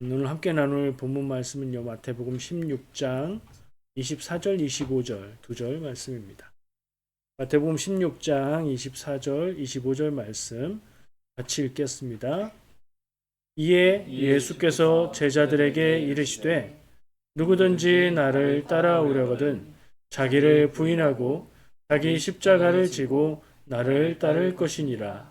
오늘 함께 나눌 본문 말씀은요, 마태복음 16장 24절, 25절 두 절 말씀입니다. 마태복음 16장 24절, 25절 말씀 같이 읽겠습니다. 이에 예수께서 제자들에게 이르시되 누구든지 나를 따라오려거든 자기를 부인하고 자기 십자가를 지고 나를 따를 것이니라.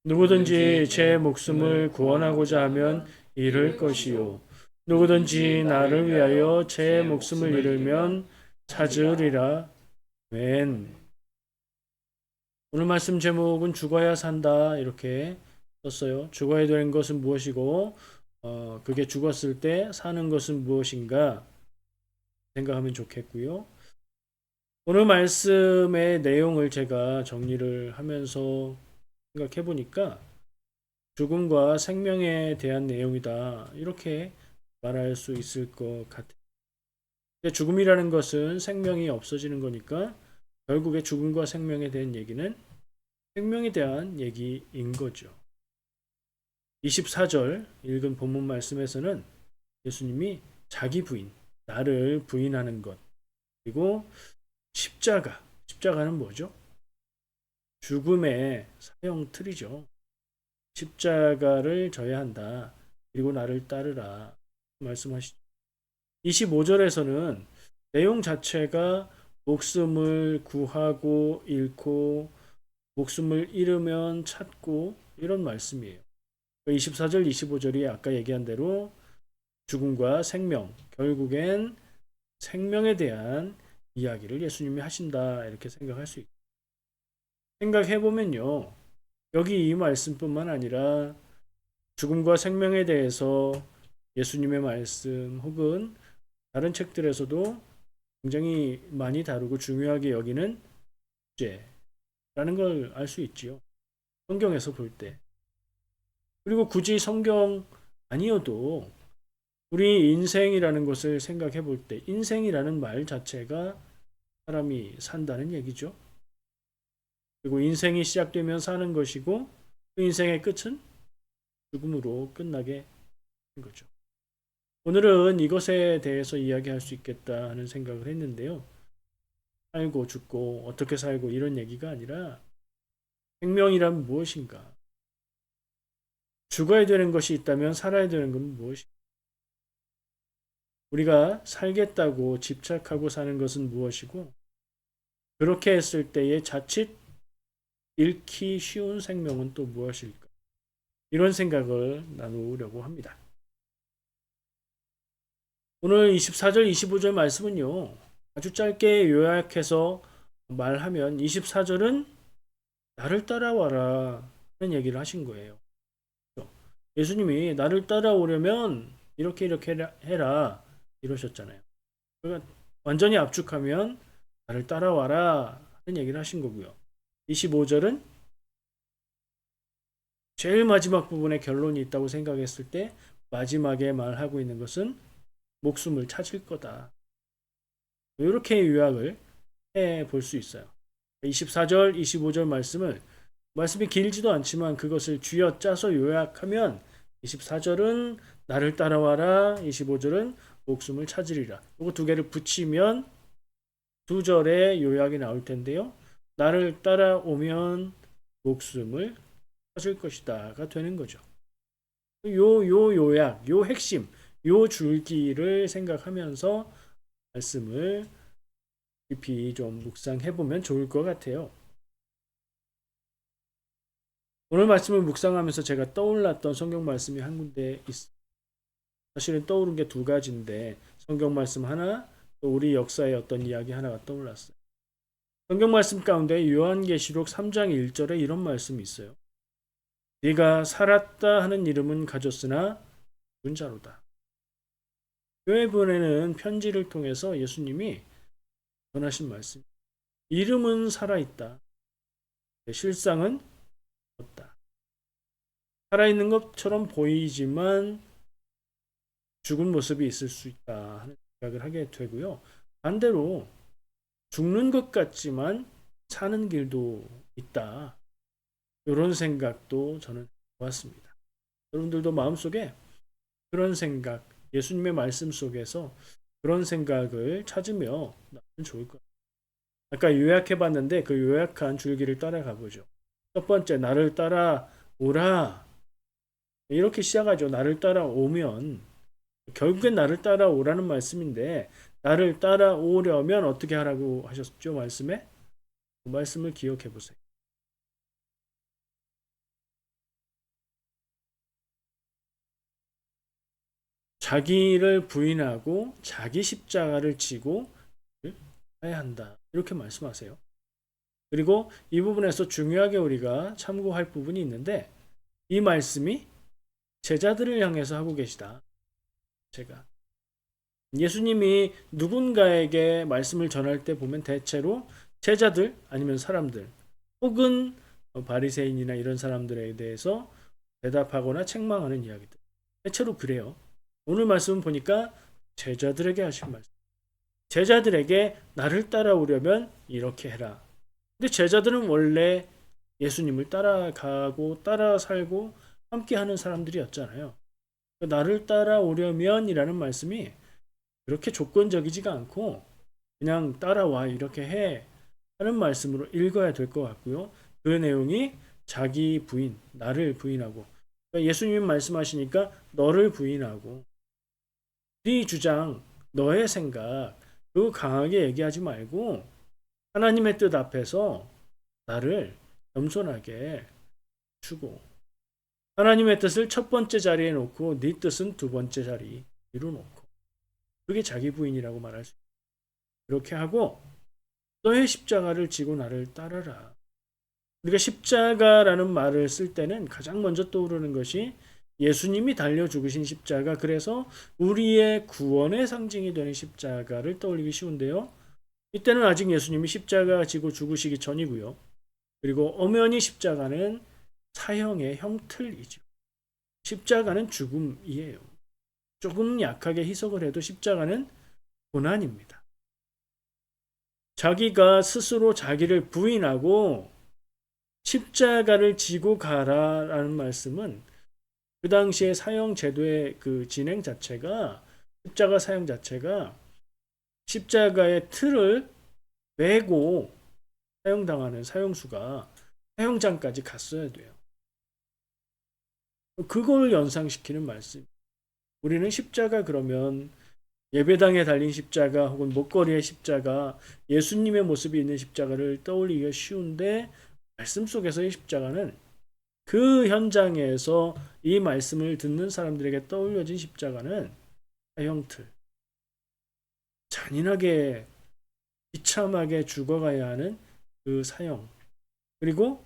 누구든지 제 목숨을 구원하고자 하면 잃을 것이요 누구든지 나를 위하여 제 목숨을 잃으면 찾으리라. 아멘. 오늘 말씀 제목은 죽어야 산다 이렇게 썼어요. 죽어야 되는 것은 무엇이고 그게 죽었을 때 사는 것은 무엇인가 생각하면 좋겠고요. 오늘 말씀의 내용을 제가 정리를 하면서 생각해 보니까 죽음과 생명에 대한 내용이다 이렇게 말할 수 있을 것 같아요. 죽음이라는 것은 생명이 없어지는 거니까 결국에 죽음과 생명에 대한 얘기는 생명에 대한 얘기인 거죠. 24절 읽은 본문 말씀에서는 예수님이 자기 부인, 나를 부인하는 것, 그리고 십자가는 뭐죠? 죽음의 사형 틀이죠. 십자가를 져야 한다. 그리고 나를 따르라. 말씀하시죠. 25절에서는 내용 자체가 목숨을 구하고 잃고 목숨을 잃으면 찾고 이런 말씀이에요. 24절, 25절이 아까 얘기한 대로 죽음과 생명, 결국엔 생명에 대한 이야기를 예수님이 하신다 이렇게 생각할 수 있고 생각해보면요. 여기 이 말씀뿐만 아니라 죽음과 생명에 대해서 예수님의 말씀 혹은 다른 책들에서도 굉장히 많이 다루고 중요하게 여기는 주제라는 걸 알 수 있지요. 성경에서 볼 때. 그리고 굳이 성경 아니어도 우리 인생이라는 것을 생각해 볼 때 인생이라는 말 자체가 사람이 산다는 얘기죠. 그리고 인생이 시작되면 사는 것이고 그 인생의 끝은 죽음으로 끝나게 하는 거죠. 오늘은 이것에 대해서 이야기할 수 있겠다 하는 생각을 했는데요. 살고 죽고 어떻게 살고 이런 얘기가 아니라 생명이란 무엇인가? 죽어야 되는 것이 있다면 살아야 되는 건 무엇인가? 우리가 살겠다고 집착하고 사는 것은 무엇이고 그렇게 했을 때에 자칫 잃기 쉬운 생명은 또 무엇일까? 이런 생각을 나누려고 합니다. 오늘 24절, 25절 말씀은요. 아주 짧게 요약해서 말하면 24절은 나를 따라와라 하는 얘기를 하신 거예요. 예수님이 나를 따라오려면 이렇게 해라 이러셨잖아요. 그러니까 완전히 압축하면 나를 따라와라 하는 얘기를 하신 거고요. 25절은 제일 마지막 부분에 결론이 있다고 생각했을 때 마지막에 말하고 있는 것은 목숨을 찾을 거다. 이렇게 요약을 해 볼 수 있어요. 24절, 25절 말씀이 길지도 않지만 그것을 쥐어짜서 요약하면 24절은 나를 따라와라, 25절은 목숨을 찾으리라. 이거 두 개를 붙이면 두 절의 요약이 나올 텐데요. 나를 따라오면 목숨을 찾을 것이다가 되는 거죠. 요 요약, 요 핵심, 요 줄기를 생각하면서 말씀을 깊이 좀 묵상해 보면 좋을 것 같아요. 오늘 말씀을 묵상하면서 제가 떠올랐던 성경 말씀이 한 군데 있어요. 사실은 떠오른 게 두 가지인데 성경 말씀 하나, 또 우리 역사의 어떤 이야기 하나가 떠올랐어요. 성경 말씀 가운데 요한계시록 3장 1절에 이런 말씀이 있어요. 네가 살았다 하는 이름은 가졌으나 죽은 자로다. 교회 보내는 편지를 통해서 예수님이 전하신 말씀. 이름은 살아있다. 실상은 없다. 살아있는 것처럼 보이지만 죽은 모습이 있을 수 있다 하는 생각을 하게 되고요. 반대로 죽는 것 같지만 사는 길도 있다. 이런 생각도 저는 해봤습니다. 여러분들도 마음속에 그런 생각, 예수님의 말씀 속에서 그런 생각을 찾으며 나면 좋을 것 같아요. 아까 요약해 봤는데 그 요약한 줄기를 따라가 보죠. 첫 번째, 나를 따라오라. 이렇게 시작하죠. 나를 따라오면 결국엔 나를 따라오라는 말씀인데 나를 따라오려면 어떻게 하라고 하셨죠? 말씀에? 그 말씀을 기억해 보세요. 자기를 부인하고 자기 십자가를 지고 가야 한다. 이렇게 말씀하세요. 그리고 이 부분에서 중요하게 우리가 참고할 부분이 있는데 이 말씀이 제자들을 향해서 하고 계시다. 제가 예수님이 누군가에게 말씀을 전할 때 보면 대체로 제자들 아니면 사람들 혹은 바리새인이나 이런 사람들에 대해서 대답하거나 책망하는 이야기들 대체로 그래요. 오늘 말씀 보니까 제자들에게 하신 말씀. 제자들에게 나를 따라오려면 이렇게 해라. 근데 제자들은 원래 예수님을 따라가고 따라 살고 함께 하는 사람들이었잖아요. 나를 따라오려면 이라는 말씀이 그렇게 조건적이지가 않고 그냥 따라와 이렇게 해 하는 말씀으로 읽어야 될 것 같고요. 그 내용이 자기 부인, 나를 부인하고 그러니까 예수님이 말씀하시니까 너를 부인하고 네 주장, 너의 생각 그거 강하게 얘기하지 말고 하나님의 뜻 앞에서 나를 겸손하게 주고 하나님의 뜻을 첫 번째 자리에 놓고 네 뜻은 두 번째 자리에 놓고 그게 자기 부인이라고 말할 수 있어요. 그렇게 하고 너의 십자가를 지고 나를 따르라. 우리가 십자가라는 말을 쓸 때는 가장 먼저 떠오르는 것이 예수님이 달려 죽으신 십자가 그래서 우리의 구원의 상징이 되는 십자가를 떠올리기 쉬운데요. 이때는 아직 예수님이 십자가 지고 죽으시기 전이고요. 그리고 엄연히 십자가는 사형의 형틀이죠. 십자가는 죽음이에요. 조금 약하게 해석을 해도 십자가는 고난입니다. 자기가 스스로 자기를 부인하고 십자가를 지고 가라라는 말씀은 그 당시에 사형 제도의 그 진행 자체가 십자가 사형 자체가 십자가의 틀을 메고 사형당하는 사형수가 사형장까지 갔어야 돼요. 그걸 연상시키는 말씀. 우리는 십자가 그러면 예배당에 달린 십자가 혹은 목걸이의 십자가 예수님의 모습이 있는 십자가를 떠올리기가 쉬운데 말씀 속에서의 십자가는 그 현장에서 이 말씀을 듣는 사람들에게 떠올려진 십자가는 사형틀 잔인하게 비참하게 죽어가야 하는 그 사형 그리고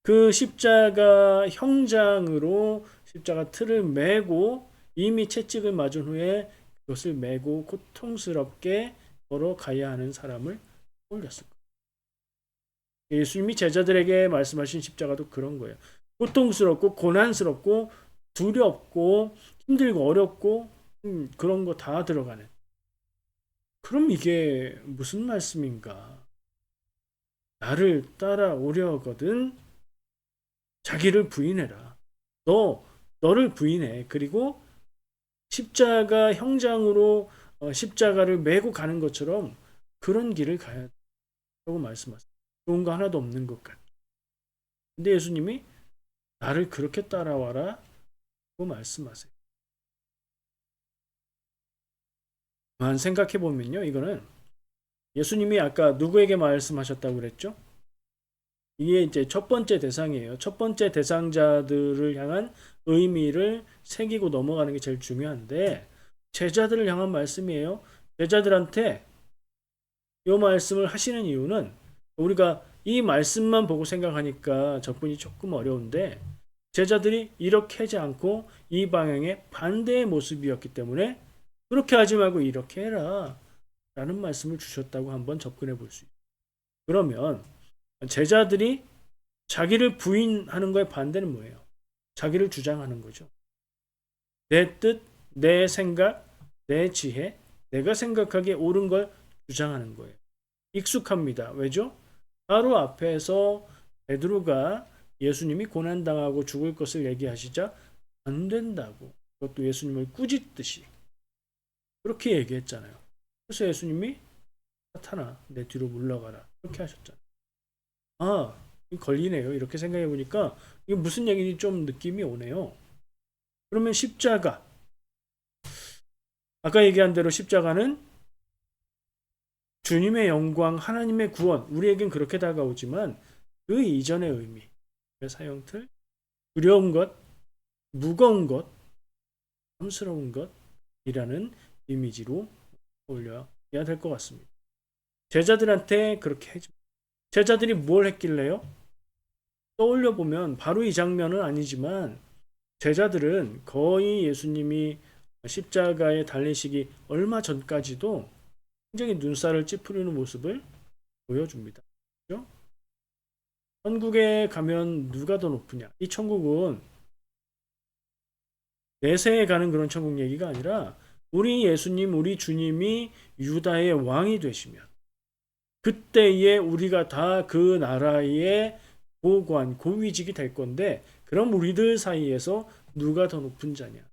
그 십자가 형장으로 십자가 틀을 메고 이미 채찍을 맞은 후에 그것을 메고 고통스럽게 걸어가야 하는 사람을 올렸을 거예요. 예수님이 제자들에게 말씀하신 십자가도 그런 거예요. 고통스럽고 고난스럽고 두렵고 힘들고 어렵고 그런 거 다 들어가는. 그럼 이게 무슨 말씀인가? 나를 따라오려거든 자기를 부인해라. 너를 부인해. 그리고 십자가 형장으로 십자가를 메고 가는 것처럼 그런 길을 가야 된다고 말씀하세요. 좋은 거 하나도 없는 것 같아요. 근데 예수님이 나를 그렇게 따라와라 고 말씀하세요. 만 생각해 보면요. 이거는 예수님이 아까 누구에게 말씀하셨다고 그랬죠? 이게 이제 첫 번째 대상이에요. 첫 번째 대상자들을 향한 의미를 새기고 넘어가는 게 제일 중요한데 제자들을 향한 말씀이에요. 제자들한테 이 말씀을 하시는 이유는 우리가 이 말씀만 보고 생각하니까 접근이 조금 어려운데 제자들이 이렇게 하지 않고 이 방향의 반대의 모습이었기 때문에 그렇게 하지 말고 이렇게 해라 라는 말씀을 주셨다고 한번 접근해 볼 수 있어요. 그러면 제자들이 자기를 부인하는 거의 반대는 뭐예요? 자기를 주장하는 거죠. 내 뜻, 내 생각, 내 지혜, 내가 생각하기에 옳은 걸 주장하는 거예요. 익숙합니다. 왜죠? 바로 앞에서 베드로가 예수님이 고난당하고 죽을 것을 얘기하시자 안 된다고. 그것도 예수님을 꾸짖듯이 그렇게 얘기했잖아요. 그래서 예수님이 사탄아 내 뒤로 물러가라 그렇게 하셨잖아요. 아, 걸리네요. 이렇게 생각해 보니까 이게 무슨 얘기인지 좀 느낌이 오네요. 그러면 십자가, 아까 얘기한 대로 십자가는 주님의 영광, 하나님의 구원, 우리에겐 그렇게 다가오지만 그 이전의 의미, 사형틀, 두려운 것, 무거운 것, 탐스러운 것이라는 이미지로 올려야 될 것 같습니다. 제자들한테 그렇게 해줍니다. 제자들이 뭘 했길래요? 떠올려 보면 바로 이 장면은 아니지만 제자들은 거의 예수님이 십자가에 달리시기 얼마 전까지도 굉장히 눈살을 찌푸리는 모습을 보여줍니다. 그렇죠? 천국에 가면 누가 더 높으냐? 이 천국은 내세에 가는 그런 천국 얘기가 아니라 우리 예수님, 우리 주님이 유다의 왕이 되시면 그때에 우리가 다 그 나라의 고관, 고위직이 될 건데 그럼 우리들 사이에서 누가 더 높은 자냐?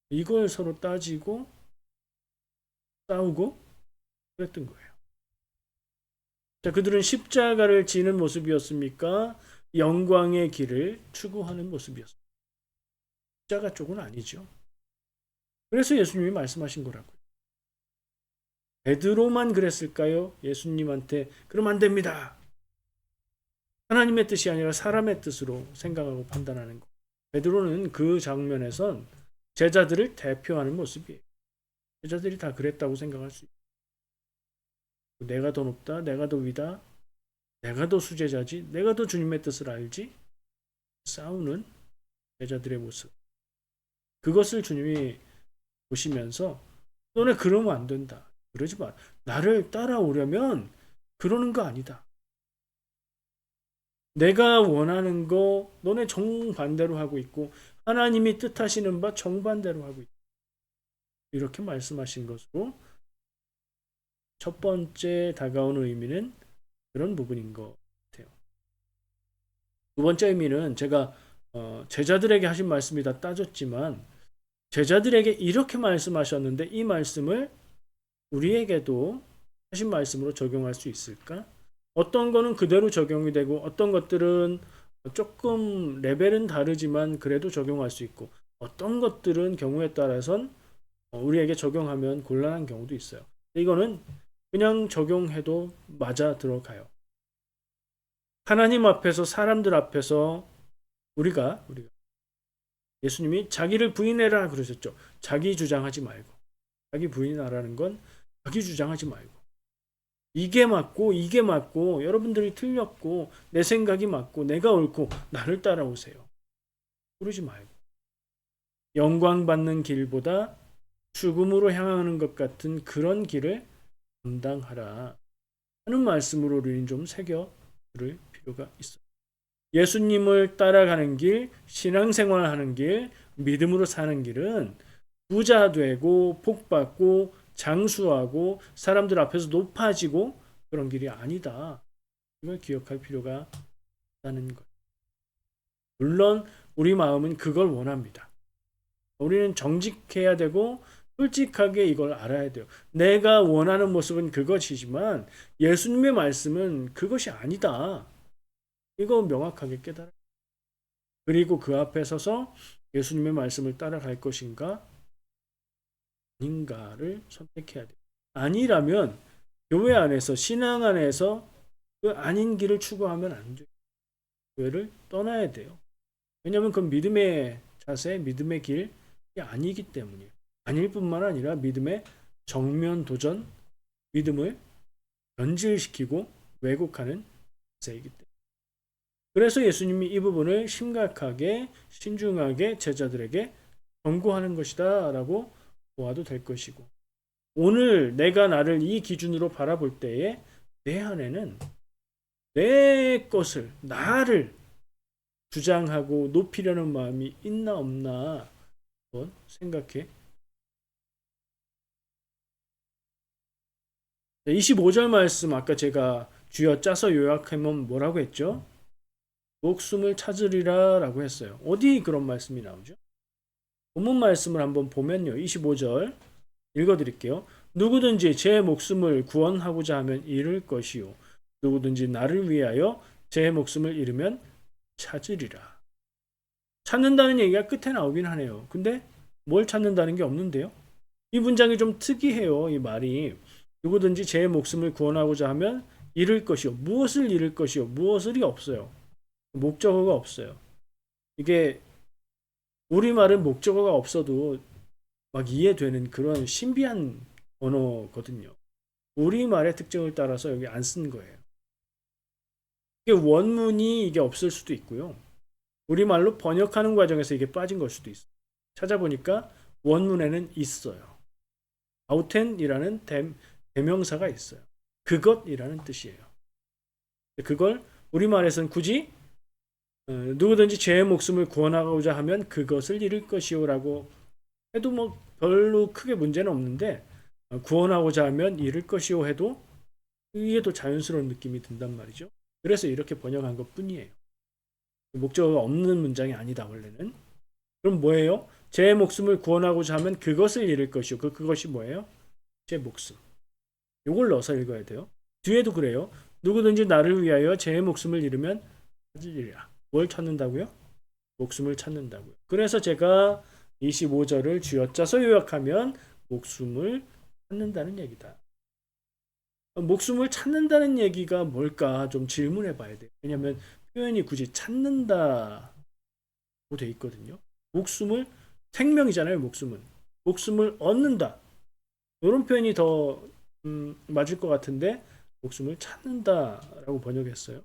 이걸 서로 따지고 싸우고 그랬던 거예요. 자, 그들은 십자가를 지는 모습이었습니까? 영광의 길을 추구하는 모습이었습니다. 십자가 쪽은 아니죠. 그래서 예수님이 말씀하신 거라고요. 베드로만 그랬을까요? 예수님한테 그러면 안 됩니다. 하나님의 뜻이 아니라 사람의 뜻으로 생각하고 판단하는 거. 베드로는 그 장면에선 제자들을 대표하는 모습이에요. 제자들이 다 그랬다고 생각할 수 있어요. 내가 더 높다, 내가 더 위다, 내가 더 수제자지, 내가 더 주님의 뜻을 알지? 싸우는 제자들의 모습. 그것을 주님이 보시면서 너네 그러면 안 된다. 그러지 마. 나를 따라오려면 그러는 거 아니다. 내가 원하는 거 너네 정반대로 하고 있고 하나님이 뜻하시는 바 정반대로 하고 있다. 이렇게 말씀하신 것으로 첫 번째 다가오는 의미는 그런 부분인 것 같아요. 두 번째 의미는 제가 제자들에게 하신 말씀이 다 따졌지만 제자들에게 이렇게 말씀하셨는데 이 말씀을 우리에게도 하신 말씀으로 적용할 수 있을까? 어떤 거는 그대로 적용이 되고 어떤 것들은 조금 레벨은 다르지만 그래도 적용할 수 있고 어떤 것들은 경우에 따라선 우리에게 적용하면 곤란한 경우도 있어요. 이거는 그냥 적용해도 맞아 들어가요. 하나님 앞에서 사람들 앞에서 우리가 예수님이 자기를 부인해라 그러셨죠. 자기 주장하지 말고 자기 부인하라는 건 자기 주장하지 말고 이게 맞고 여러분들이 틀렸고 내 생각이 맞고 내가 옳고 나를 따라오세요. 그러지 말고 영광 받는 길보다 죽음으로 향하는 것 같은 그런 길을 감당하라 하는 말씀으로 우리는 좀 새겨 들을 필요가 있어요. 예수님을 따라가는 길, 신앙생활하는 길, 믿음으로 사는 길은 부자 되고 복받고 장수하고 사람들 앞에서 높아지고 그런 길이 아니다. 이걸 기억할 필요가 있다는 것. 물론 우리 마음은 그걸 원합니다. 우리는 정직해야 되고 솔직하게 이걸 알아야 돼요. 내가 원하는 모습은 그것이지만 예수님의 말씀은 그것이 아니다. 이거 명확하게 깨달아요. 그리고 그 앞에 서서 예수님의 말씀을 따라갈 것인가 아닌가를 선택해야 돼요. 아니라면 교회 안에서 신앙 안에서 그 아닌 길을 추구하면 안 돼요. 교회를 떠나야 돼요. 왜냐하면 그건 믿음의 자세, 믿음의 길이 아니기 때문이에요. 아닐 뿐만 아니라 믿음의 정면 도전, 믿음을 변질시키고 왜곡하는 자세이기 때문에. 그래서 예수님이 이 부분을 심각하게 신중하게 제자들에게 경고하는 것이다 라고 보아도 될 것이고 오늘 내가 나를 이 기준으로 바라볼 때에 내 안에는 내 것을 나를 주장하고 높이려는 마음이 있나 없나 한번 생각해 25절 말씀 아까 제가 쥐어짜서 요약하면 뭐라고 했죠? 목숨을 찾으리라 라고 했어요. 어디 그런 말씀이 나오죠? 본문 말씀을 한번 보면요. 25절 읽어드릴게요. 누구든지 제 목숨을 구원하고자 하면 잃을 것이요. 누구든지 나를 위하여 제 목숨을 잃으면 찾으리라. 찾는다는 얘기가 끝에 나오긴 하네요. 근데 뭘 찾는다는 게 없는데요. 이 문장이 좀 특이해요. 이 말이. 누구든지 제 목숨을 구원하고자 하면 잃을 것이요. 무엇을 잃을 것이요. 무엇을이 없어요. 목적어가 없어요. 이게 우리말은 목적어가 없어도 막 이해되는 그런 신비한 언어거든요. 우리말의 특징을 따라서 여기 안 쓴 거예요. 이게 원문이 이게 없을 수도 있고요. 우리말로 번역하는 과정에서 이게 빠진 걸 수도 있어요. 찾아보니까 원문에는 있어요. 아우텐이라는 대명사가 있어요. 그것이라는 뜻이에요. 그걸 우리말에서는 굳이 누구든지 제 목숨을 구원하고자 하면 그것을 잃을 것이요라고 해도 뭐 별로 크게 문제는 없는데 구원하고자 하면 잃을 것이요 해도 이게 더 자연스러운 느낌이 든단 말이죠. 그래서 이렇게 번역한 것 뿐이에요. 목적어가 없는 문장이 아니다 원래는. 그럼 뭐예요? 제 목숨을 구원하고자 하면 그것을 잃을 것이요. 그것이 뭐예요? 제 목숨. 요걸 넣어서 읽어야 돼요. 뒤에도 그래요. 누구든지 나를 위하여 제 목숨을 잃으면 찾으리라. 뭘 찾는다고요? 목숨을 찾는다고요. 그래서 제가 25절을 쥐어짜서 요약하면 목숨을 찾는다는 얘기다. 목숨을 찾는다는 얘기가 뭘까 좀 질문해 봐야 돼요. 왜냐하면 표현이 굳이 찾는다고 돼 있거든요. 목숨을 생명이잖아요. 목숨을 얻는다. 이런 표현이 더 맞을 것 같은데 목숨을 찾는다라고 번역했어요.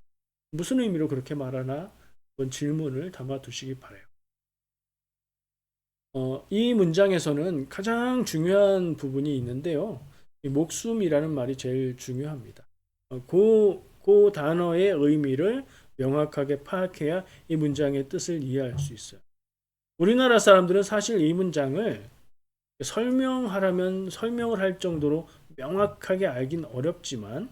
무슨 의미로 그렇게 말하나 그런 질문을 담아 두시기 바라요. 이 문장에서는 가장 중요한 부분이 있는데요. 이 목숨이라는 말이 제일 중요합니다. 그 단어의 의미를 명확하게 파악해야 이 문장의 뜻을 이해할 수 있어요. 우리나라 사람들은 사실 이 문장을 설명하라면 설명을 할 정도로 명확하게 알긴 어렵지만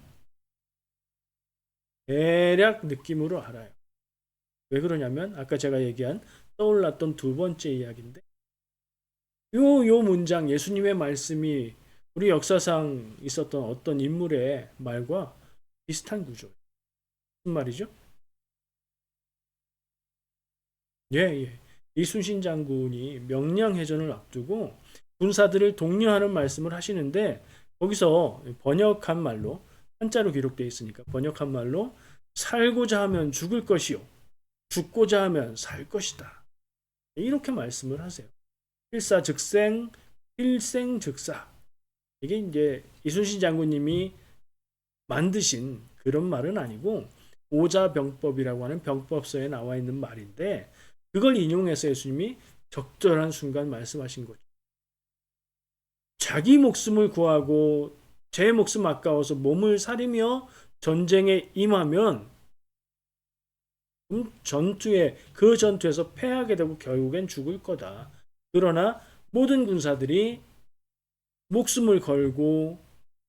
대략 느낌으로 알아요. 왜 그러냐면 아까 제가 얘기한 떠올랐던 두 번째 이야기인데 요 문장 예수님의 말씀이 우리 역사상 있었던 어떤 인물의 말과 비슷한 구조예요. 무슨 말이죠? 예. 이순신 장군이 명량해전을 앞두고 군사들을 독려하는 말씀을 하시는데 거기서 번역한 말로 한자로 기록되어 있으니까 번역한 말로 살고자 하면 죽을 것이요 죽고자 하면 살 것이다. 이렇게 말씀을 하세요. 필사즉생, 필생즉사. 이게 이제 이순신 장군님이 만드신 그런 말은 아니고 오자병법이라고 하는 병법서에 나와 있는 말인데 그걸 인용해서 예수님이 적절한 순간 말씀하신 거죠. 자기 목숨을 구하고 제 목숨 아까워서 몸을 사리며 전쟁에 임하면 그 전투에서 패하게 되고 결국엔 죽을 거다. 그러나 모든 군사들이 목숨을 걸고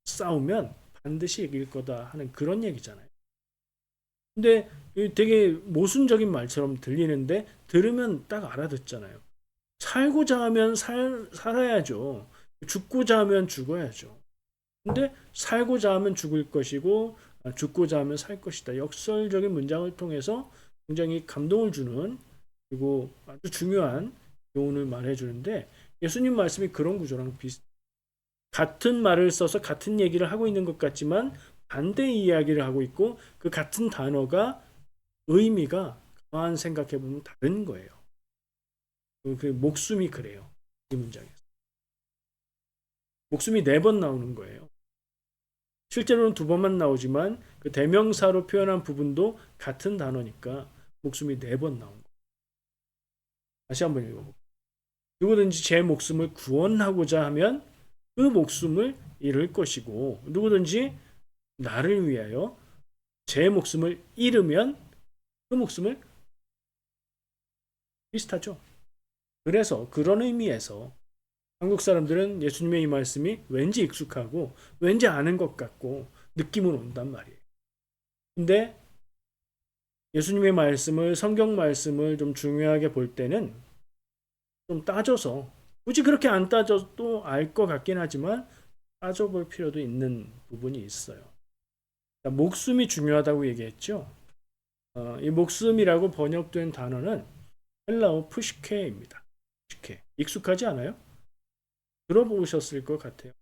싸우면 반드시 이길 거다 하는 그런 얘기잖아요. 근데 되게 모순적인 말처럼 들리는데 들으면 딱 알아듣잖아요. 살고자 하면 살아야죠. 죽고자 하면 죽어야죠. 근데 살고자 하면 죽을 것이고 죽고자 하면 살 것이다. 역설적인 문장을 통해서 굉장히 감동을 주는 그리고 아주 중요한 교훈을 말해주는데 예수님 말씀이 그런 구조랑 같은 말을 써서 같은 얘기를 하고 있는 것 같지만 반대의 이야기를 하고 있고 그 같은 단어가 의미가 가만 생각해 보면 다른 거예요. 그 목숨이 그래요. 이 문장에서. 목숨이 4번 나오는 거예요. 실제로는 2번만 나오지만 그 대명사로 표현한 부분도 같은 단어니까 목숨이 4번 나온 거예요. 다시 한번 읽어볼게요. 누구든지 제 목숨을 구원하고자 하면 그 목숨을 잃을 것이고 누구든지 나를 위하여 제 목숨을 잃으면 그 목숨을 비슷하죠. 그래서 그런 의미에서 한국 사람들은 예수님의 이 말씀이 왠지 익숙하고 왠지 아는 것 같고 느낌은 온단 말이에요. 근데 예수님의 말씀을 성경 말씀을 좀 중요하게 볼 때는 좀 따져서, 굳이 그렇게 안 따져도 알 것 같긴 하지만 따져볼 필요도 있는 부분이 있어요. 목숨이 중요하다고 얘기했죠. 이 목숨이라고 번역된 단어는 헬라어 푸시케입니다. 푸시케. 익숙하지 않아요? 들어보셨을 것 같아요.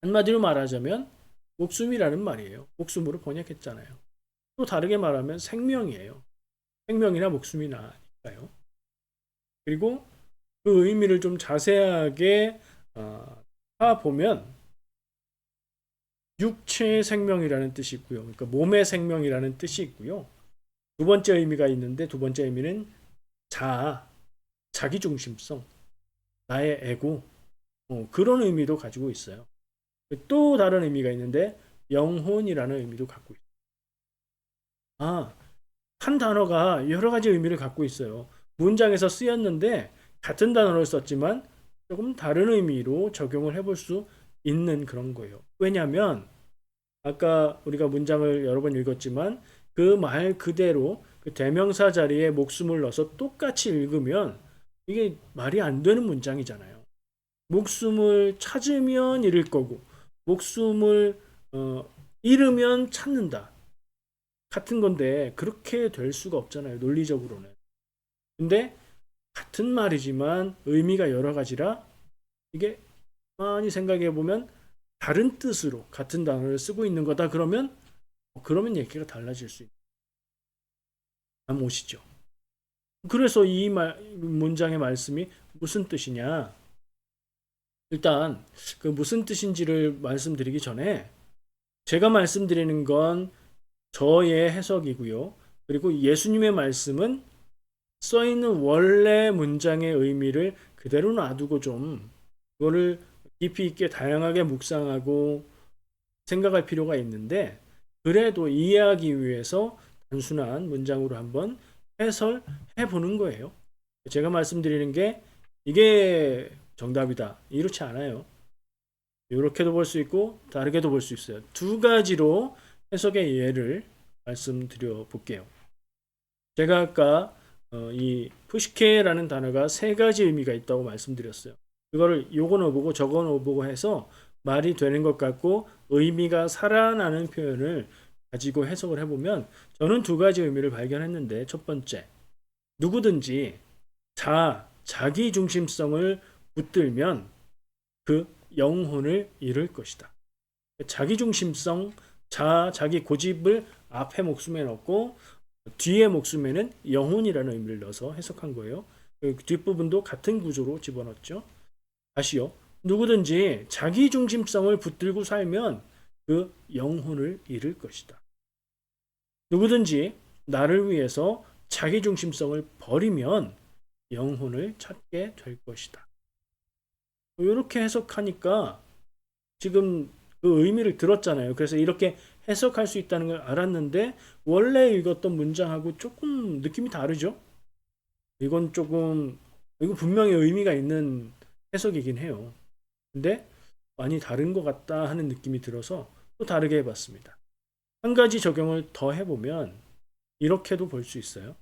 한마디로 말하자면 목숨이라는 말이에요. 목숨으로 번역했잖아요. 또 다르게 말하면 생명이에요. 생명이나 목숨이나니까요. 그리고 그 의미를 좀 자세하게 파보면 육체의 생명이라는 뜻이 있고요. 그러니까 몸의 생명이라는 뜻이 있고요. 두 번째 의미가 있는데 두 번째 의미는 자기중심성, 나의 에고, 그런 의미도 가지고 있어요. 또 다른 의미가 있는데 영혼이라는 의미도 갖고 있어요. 한 단어가 여러 가지 의미를 갖고 있어요. 문장에서 쓰였는데 같은 단어를 썼지만 조금 다른 의미로 적용을 해볼 수 있는 그런 거예요. 왜냐하면 아까 우리가 문장을 여러 번 읽었지만 그 말 그대로 그 대명사 자리에 목숨을 넣어서 똑같이 읽으면 이게 말이 안 되는 문장이잖아요. 목숨을 찾으면 잃을 거고 목숨을 잃으면 찾는다. 같은 건데 그렇게 될 수가 없잖아요. 논리적으로는. 근데 같은 말이지만 의미가 여러 가지라 이게 많이 생각해 보면 다른 뜻으로 같은 단어를 쓰고 있는 거다 그러면 얘기가 달라질 수 있는 오시죠. 그래서 이 문장의 말씀이 무슨 뜻이냐? 일단 그 무슨 뜻인지를 말씀드리기 전에 제가 말씀드리는 건 저의 해석이고요. 그리고 예수님의 말씀은 써 있는 원래 문장의 의미를 그대로 놔두고 좀 그거를 깊이 있게 다양하게 묵상하고 생각할 필요가 있는데 그래도 이해하기 위해서 단순한 문장으로 한번 해설해 보는 거예요. 제가 말씀드리는 게 이게 정답이다. 이렇지 않아요. 이렇게도 볼 수 있고 다르게도 볼 수 있어요. 두 가지로 해석의 예를 말씀드려 볼게요. 제가 아까 이 푸시케라는 단어가 세 가지 의미가 있다고 말씀드렸어요. 그거를 요거 넣어보고 저거 넣어보고 해서 말이 되는 것 같고 의미가 살아나는 표현을 가지고 해석을 해보면 저는 두 가지 의미를 발견했는데 첫 번째, 누구든지 자기 중심성을 붙들면 그 영혼을 잃을 것이다. 자기 중심성, 자기 고집을 앞에 목숨에 넣고 뒤에 목숨에는 영혼이라는 의미를 넣어서 해석한 거예요. 그 뒷부분도 같은 구조로 집어넣었죠. 다시요. 누구든지 자기 중심성을 붙들고 살면 그 영혼을 잃을 것이다. 누구든지 나를 위해서 자기 중심성을 버리면 영혼을 찾게 될 것이다. 이렇게 해석하니까 지금 그 의미를 들었잖아요. 그래서 이렇게 해석할 수 있다는 걸 알았는데 원래 읽었던 문장하고 조금 느낌이 다르죠? 이건 분명히 의미가 있는 해석이긴 해요. 근데 많이 다른 것 같다 하는 느낌이 들어서 또 다르게 해봤습니다. 한 가지 적용을 더 해보면 이렇게도 볼 수 있어요.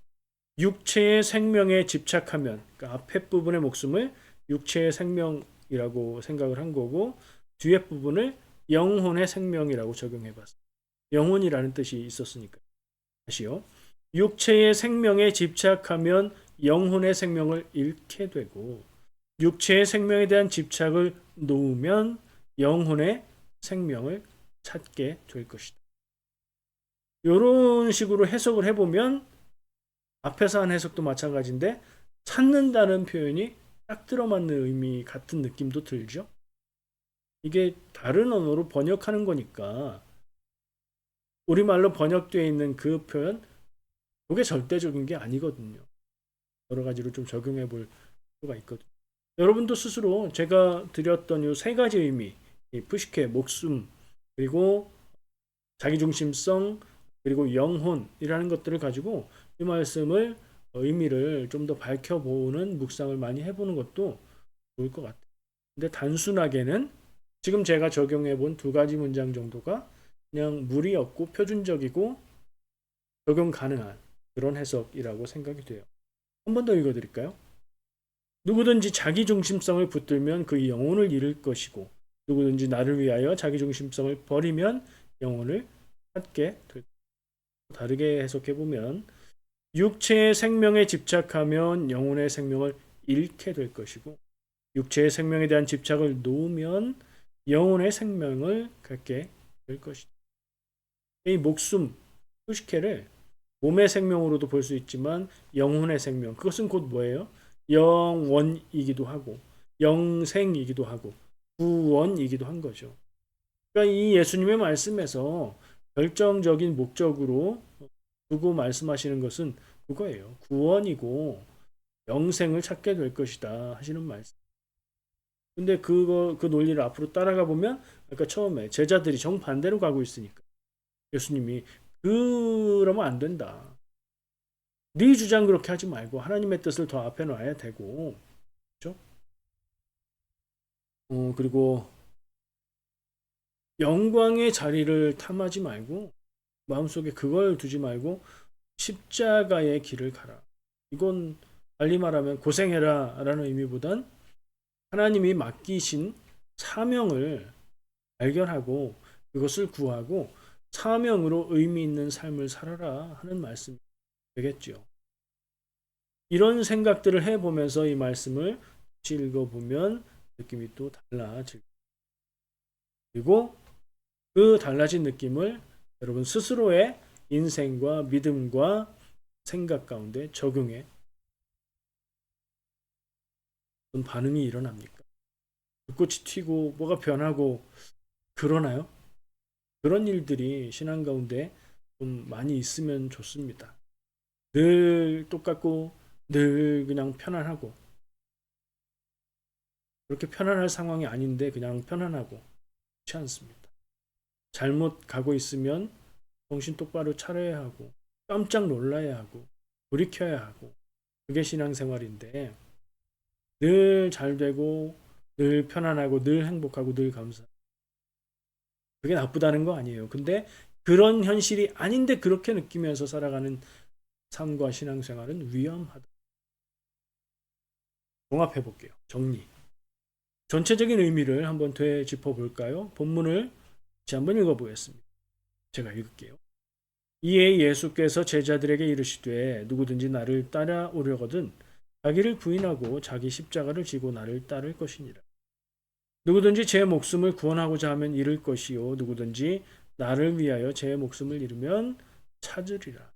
육체의 생명에 집착하면 그러니까 앞에 부분의 목숨을 육체의 생명이라고 생각을 한 거고 뒤에 부분을 영혼의 생명이라고 적용해봤어요. 영혼이라는 뜻이 있었으니까. 다시요. 육체의 생명에 집착하면 영혼의 생명을 잃게 되고 육체의 생명에 대한 집착을 놓으면 영혼의 생명을 찾게 될 것이다. 이런 식으로 해석을 해보면 앞에서 한 해석도 마찬가지인데 찾는다는 표현이 딱 들어맞는 의미 같은 느낌도 들죠. 이게 다른 언어로 번역하는 거니까 우리말로 번역되어 있는 그 표현 그게 절대적인 게 아니거든요. 여러 가지로 좀 적용해 볼 필요가 있거든요. 여러분도 스스로 제가 드렸던 이 세 가지 의미, 푸시케, 목숨, 그리고 자기중심성, 그리고 영혼이라는 것들을 가지고 이 말씀을 의미를 좀 더 밝혀보는 묵상을 많이 해보는 것도 좋을 것 같아요. 근데 단순하게는 지금 제가 적용해 본 두 가지 문장 정도가 그냥 무리 없고 표준적이고 적용 가능한 그런 해석이라고 생각이 돼요. 한 번 더 읽어드릴까요? 누구든지 자기 중심성을 붙들면 그 영혼을 잃을 것이고 누구든지 나를 위하여 자기 중심성을 버리면 영혼을 찾게 될 것이다. 다르게 해석해 보면 육체의 생명에 집착하면 영혼의 생명을 잃게 될 것이고 육체의 생명에 대한 집착을 놓으면 영혼의 생명을 갖게 될 것이다. 이 목숨, 휴식회를 몸의 생명으로도 볼 수 있지만 영혼의 생명, 그것은 곧 뭐예요? 영원이기도 하고 영생이기도 하고 구원이기도 한 거죠. 그러니까 이 예수님의 말씀에서 결정적인 목적으로 두고 말씀하시는 것은 그거예요. 구원이고 영생을 찾게 될 것이다 하시는 말씀. 근데 그 논리를 앞으로 따라가 보면 아까 처음에 제자들이 정반대로 가고 있으니까 예수님이 그러면 안 된다. 네 주장 그렇게 하지 말고 하나님의 뜻을 더 앞에 놔야 되고, 그렇죠? 그리고 영광의 자리를 탐하지 말고 마음속에 그걸 두지 말고 십자가의 길을 가라. 이건 달리 말하면 고생해라 라는 의미보단 하나님이 맡기신 사명을 발견하고 그것을 구하고 사명으로 의미 있는 삶을 살아라 하는 말씀이 되겠죠. 이런 생각들을 해보면서 이 말씀을 읽어보면 느낌이 또 달라질 거예요. 그리고 그 달라진 느낌을 여러분 스스로의 인생과 믿음과 생각 가운데 적용해 어떤 반응이 일어납니까? 불꽃이 튀고 뭐가 변하고 그러나요? 그런 일들이 신앙 가운데 좀 많이 있으면 좋습니다. 늘 똑같고 늘 그냥 편안하고 그렇게 편안할 상황이 아닌데 그냥 편안하고 그렇지 않습니다. 잘못 가고 있으면 정신 똑바로 차려야 하고 깜짝 놀라야 하고 돌이켜야 하고 그게 신앙생활인데 늘 잘 되고 늘 편안하고 늘 행복하고 늘 감사하고 그게 나쁘다는 거 아니에요. 근데 그런 현실이 아닌데 그렇게 느끼면서 살아가는 삶과 신앙생활은 위험하다. 종합해 볼게요. 정리. 전체적인 의미를 한번 되짚어 볼까요? 본문을 다시 한번 읽어 보겠습니다. 제가 읽을게요. 이에 예수께서 제자들에게 이르시되 누구든지 나를 따라오려거든 자기를 부인하고 자기 십자가를 지고 나를 따를 것이니라. 누구든지 제 목숨을 구원하고자 하면 잃을 것이요 누구든지 나를 위하여 제 목숨을 잃으면 찾으리라.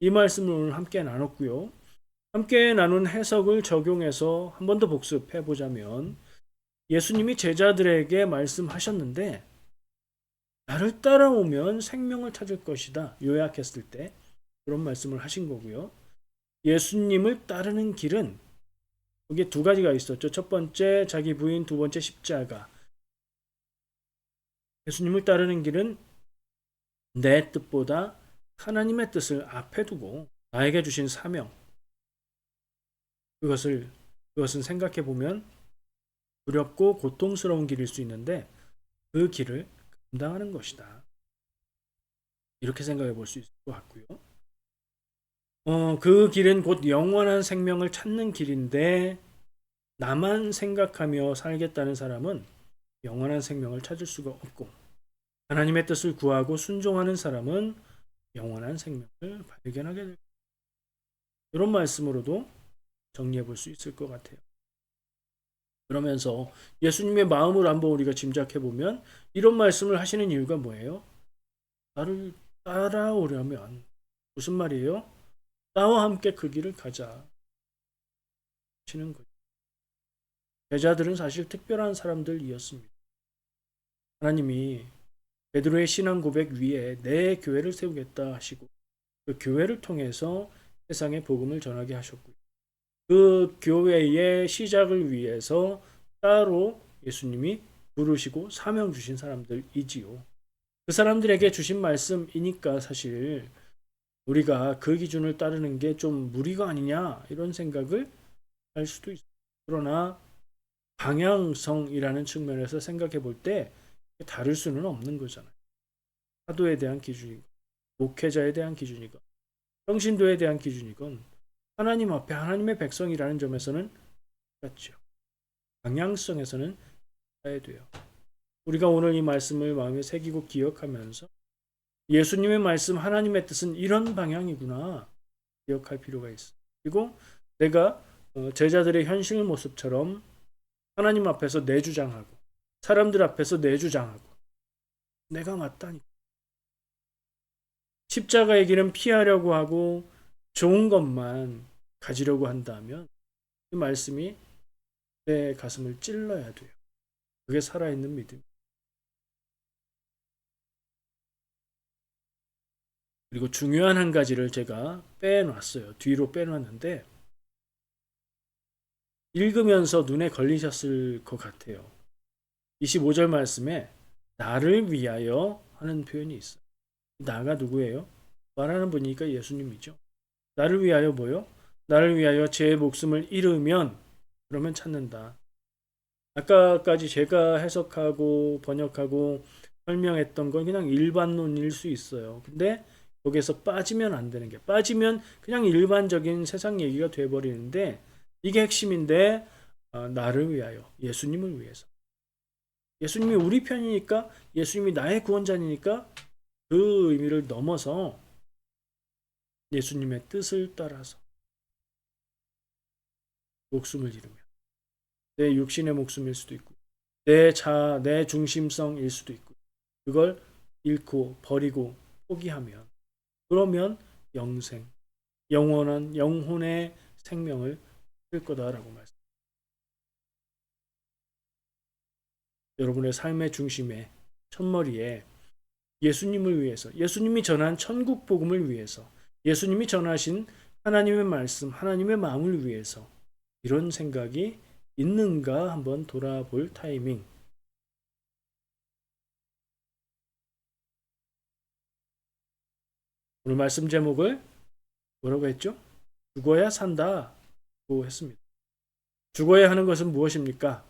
이 말씀을 오늘 함께 나눴고요. 함께 나눈 해석을 적용해서 한 번 더 복습해 보자면 예수님이 제자들에게 말씀하셨는데 나를 따라오면 생명을 찾을 것이다. 요약했을 때 그런 말씀을 하신 거고요. 예수님을 따르는 길은 이게 두 가지가 있었죠. 첫 번째 자기 부인, 두 번째 십자가. 예수님을 따르는 길은 내 뜻보다 하나님의 뜻을 앞에 두고 나에게 주신 사명 그것은 생각해 보면 두렵고 고통스러운 길일 수 있는데 그 길을 감당하는 것이다. 이렇게 생각해 볼 수 있을 것 같고요. 그 길은 곧 영원한 생명을 찾는 길인데 나만 생각하며 살겠다는 사람은 영원한 생명을 찾을 수가 없고 하나님의 뜻을 구하고 순종하는 사람은 영원한 생명을 발견하게 될 이런 말씀으로도 정리해 볼 수 있을 것 같아요. 그러면서 예수님의 마음을 한번 우리가 짐작해 보면 이런 말씀을 하시는 이유가 뭐예요? 나를 따라오려면 무슨 말이에요? 나와 함께 그 길을 가자 하시는 거죠. 제자들은 사실 특별한 사람들이었습니다. 하나님이 베드로의 신앙 고백 위에 내 교회를 세우겠다 하시고 그 교회를 통해서 세상에 복음을 전하게 하셨고요. 그 교회의 시작을 위해서 따로 예수님이 부르시고 사명 주신 사람들이지요. 그 사람들에게 주신 말씀이니까 사실 우리가 그 기준을 따르는 게 좀 무리가 아니냐 이런 생각을 할 수도 있어요. 그러나 방향성이라는 측면에서 생각해 볼 때 다를 수는 없는 거잖아요. 사도에 대한 기준이건 목회자에 대한 기준이건 평신도에 대한 기준이건 하나님 앞에 하나님의 백성이라는 점에서는 같죠. 방향성에서는 해야 돼요. 우리가 오늘 이 말씀을 마음에 새기고 기억하면서 예수님의 말씀, 하나님의 뜻은 이런 방향이구나 기억할 필요가 있어. 그리고 내가 제자들의 현실 모습처럼 하나님 앞에서 내주장하고 사람들 앞에서 내주장하고 내가 맞다니까. 십자가의 길은 피하려고 하고 좋은 것만 가지려고 한다면 이 말씀이 내 가슴을 찔러야 돼요. 그게 살아있는 믿음. 그리고 중요한 한 가지를 제가 빼놨어요. 뒤로 빼놨는데 읽으면서 눈에 걸리셨을 것 같아요. 25절 말씀에 나를 위하여 하는 표현이 있어요. 나가 누구예요? 말하는 분이니까 예수님이죠. 나를 위하여 뭐요? 나를 위하여 제 목숨을 잃으면 그러면 찾는다. 아까까지 제가 해석하고 번역하고 설명했던 건 그냥 일반론일 수 있어요. 근데 여기서 빠지면 안 되는 게 빠지면 그냥 일반적인 세상 얘기가 돼버리는데 이게 핵심인데 나를 위하여 예수님을 위해서 예수님이 우리 편이니까 예수님이 나의 구원자니까 그 의미를 넘어서 예수님의 뜻을 따라서 목숨을 잃으면 내 육신의 목숨일 수도 있고 내 중심성일 수도 있고 그걸 잃고 버리고 포기하면 그러면 영생, 영원한 영혼의 생명을 얻을 거다라고 말씀. 여러분의 삶의 중심에 첫머리에 예수님을 위해서, 예수님이 전한 천국 복음을 위해서, 예수님이 전하신 하나님의 말씀, 하나님의 마음을 위해서 이런 생각이 있는가 한번 돌아볼 타이밍. 오늘 말씀 제목을 뭐라고 했죠? 죽어야 산다고 했습니다. 죽어야 하는 것은 무엇입니까?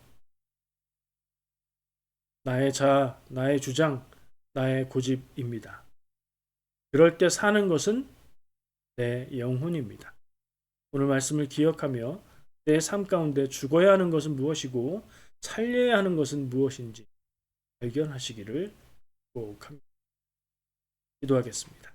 나의 자아, 나의 주장, 나의 고집입니다. 그럴 때 사는 것은 내 영혼입니다. 오늘 말씀을 기억하며 내 삶 가운데 죽어야 하는 것은 무엇이고 살려야 하는 것은 무엇인지 발견하시기를 꼭 합니다. 기도하겠습니다.